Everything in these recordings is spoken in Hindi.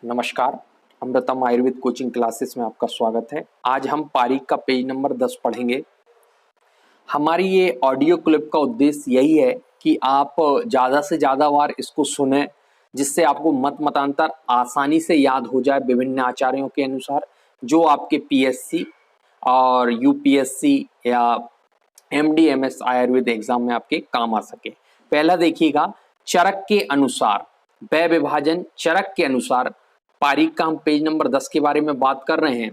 नमस्कार, अमृतम आयुर्वेद कोचिंग क्लासेस में आपका स्वागत है। आज हम पारीख का पेज नंबर 10 पढ़ेंगे। हमारी ये ऑडियो क्लिप का उद्देश्य यही है कि आप ज़्यादा से ज़्यादा बार इसको सुने, जिससे आपको मतांतर आसानी से याद हो जाए विभिन्न आचार्यों के अनुसार, जो आपके पीएससी और यूपीएससी या एमडीएमएस आयुर्वेद एग्जाम में आपके काम आ सके। पहला देखिएगा, चरक के अनुसार, व विभाजन चरक के अनुसार। पारीख का हम पेज नंबर 10 के बारे में बात कर रहे हैं।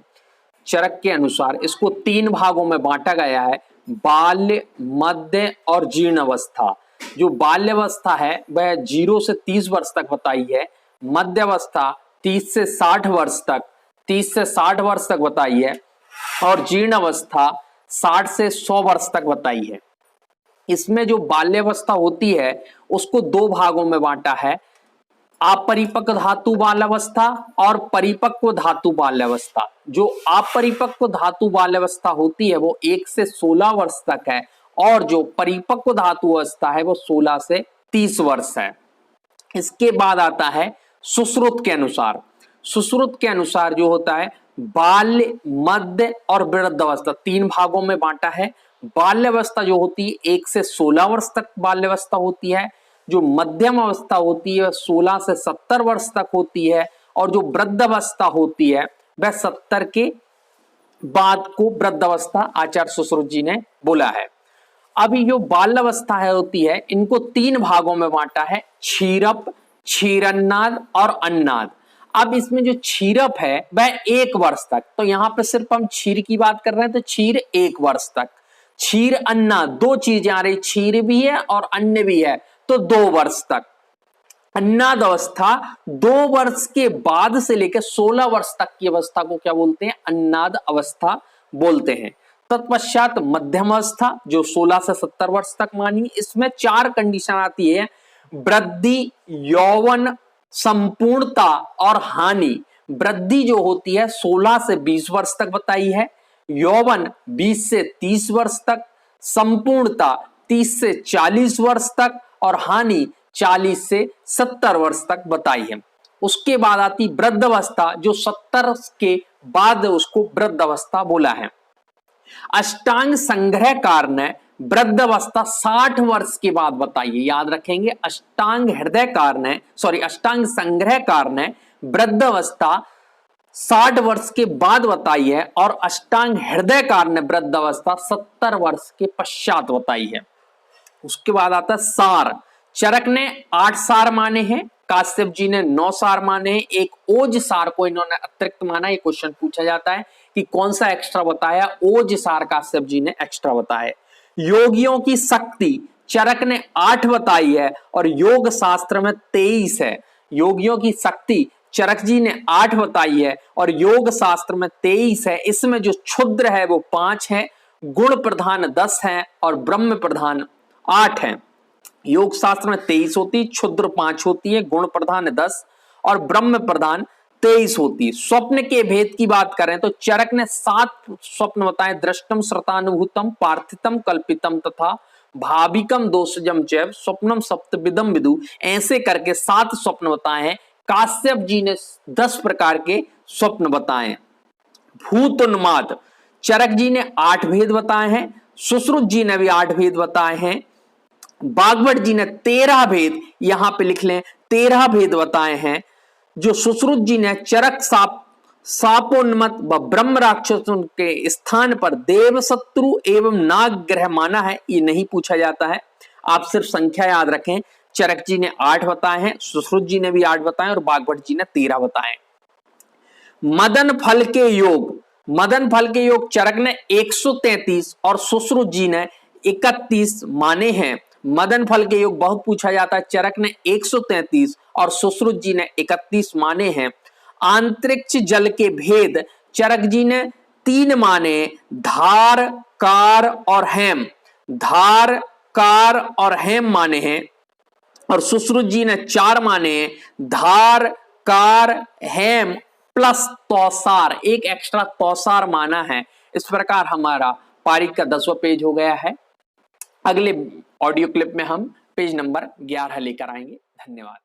चरक के अनुसार इसको 3 भागों में बांटा गया है, बाल्य, मध्य और जीर्ण अवस्था। जो बाल्य अवस्था है वह 0 से 30 वर्ष तक बताई है, मध्य अवस्था 30 से 60 वर्ष तक बताई है, और जीर्ण अवस्था 60 से 100 वर्ष तक बताई है। इसमें जो बाल्यावस्था होती है उसको 2 भागों में बांटा है, अपरिपक्व धातु बाल्यावस्था और परिपक्व धातु बाल्यावस्था। जो अपरिपक्व धातु बाल्यावस्था होती है वो 1 से 16 वर्ष तक है, और जो परिपक्व धातु अवस्था है वो 16 से 30 वर्ष है। इसके बाद आता है सुश्रुत के अनुसार। सुश्रुत के अनुसार जो होता है बाल्य, मध्य और वृद्ध अवस्था, 3 भागों में बांटा है। बाल्यावस्था जो होती है 1 से 16 वर्ष तक बाल्यावस्था होती है। जो मध्यम अवस्था होती है 16 से 70 वर्ष तक होती है, और जो वृद्ध अवस्था होती है वह 70 के बाद को वृद्ध अवस्था आचार्य सुश्रुत जी ने बोला है। अभी जो बाल्यावस्था है होती है, इनको 3 भागों में बांटा है, क्षीरप, क्षीरन्नाद और अन्नाद। अब इसमें जो क्षीरप है वह 1 वर्ष तक, तो यहां पर सिर्फ हम क्षीर की बात कर रहे हैं, तो क्षीर 1 वर्ष तक। क्षीर अन्नाद 2 चीजें आ रही, क्षीर भी है और अन्न भी है, तो 2 वर्ष तक। अन्नाद अवस्था 2 वर्ष के बाद से लेकर 16 वर्ष तक की अवस्था को क्या बोलते हैं? अन्नाद अवस्था बोलते हैं। तत्पश्चात मध्यम अवस्था जो 16 से 70 वर्ष तक मानी। इसमें 4 कंडीशन आती है, वृद्धि, यौवन, संपूर्णता और हानि। वृद्धि जो होती है 16 से 20 वर्ष तक बताई है, यौवन 20 से 30 वर्ष तक, संपूर्णता 30 से 40 वर्ष तक और हानि 40 से 70 वर्ष तक बताई है। उसके बाद आती वृद्ध अवस्था, जो 70 के बाद उसको वृद्ध अवस्था बोला है। अष्टांग संग्रहकार ने वृद्ध अवस्था 60 वर्ष के बाद बताई है, याद रखेंगे। अष्टांग संग्रहकार ने वृद्ध अवस्था 60 वर्ष के बाद बताई है, और अष्टांग हृदयकार ने वृद्ध अवस्था 70 वर्ष के पश्चात बताई है। उसके बाद आता है सार। चरक ने 8 सार माने हैं, काश्यप जी ने 9 सार माने हैं, एक ओज सार को इन्होंने अतिरिक्त माना। ये क्वेश्चन पूछा जाता है कि कौन सा एक्स्ट्रा बताया, ओज सार काश्यप जी ने एक्स्ट्रा बताया। योगियों की शक्ति चरक ने 8 बताई है, और योग शास्त्र में 23 है। योगियों की शक्ति चरक जी ने 8 बताई है, और योग शास्त्र में 23 है। इसमें जो क्षुद्र है वो 5 है, गुण प्रधान 10 है, और ब्रह्म प्रधान 8 है। योग शास्त्र में 23 होती, क्षुद्र 5 होती है, गुण प्रधान 10 और ब्रह्म प्रधान 23 होती है। स्वप्न के भेद की बात करें तो चरक ने 7 स्वप्न बताए, दृष्टम, श्रतानुभूतम, पार्थितम, कल्पितम तथा भाविकम दोषजम चैव स्वप्नम सप्तविदम विदु। ऐसे करके 7 स्वप्न बताए हैं। काश्यप जी ने 10 प्रकार के स्वप्न बताए। भूतोन्माद चरक जी ने 8 भेद बताए हैं, सुश्रुत जी ने भी 8 भेद बताए हैं, बागवट जी ने 13 भेद, यहां पे लिख लें 13 भेद बताए हैं। जो सुश्रुत जी ने चरक सापोन्मत व ब्रह्म राक्षसों के स्थान पर देव शत्रु एवं नाग ग्रह माना है, ये नहीं पूछा जाता है, आप सिर्फ संख्या याद रखें। चरक जी ने 8 बताए हैं, सुश्रुत जी ने भी 8 बताए, और बागवट जी ने 13 बताए। मदन फल के योग चरक ने 133 और सुश्रुत जी ने 31 माने हैं। मदन फल के योग बहुत पूछा जाता है, चरक ने 133 और सुश्रुत जी ने 31 माने हैं। आंतरिक्ष जल के भेद चरक जी ने 3 माने, धार, कार और हेम। धार, कार और हेम माने हैं, और सुश्रुत जी ने 4 माने हैं, धार, कार, हेम प्लस तौसार, एक एक्स्ट्रा तौसार माना है। इस प्रकार हमारा पारीख का 10वां पेज हो गया है। अगले ऑडियो क्लिप में हम पेज नंबर 11 लेकर आएंगे। धन्यवाद।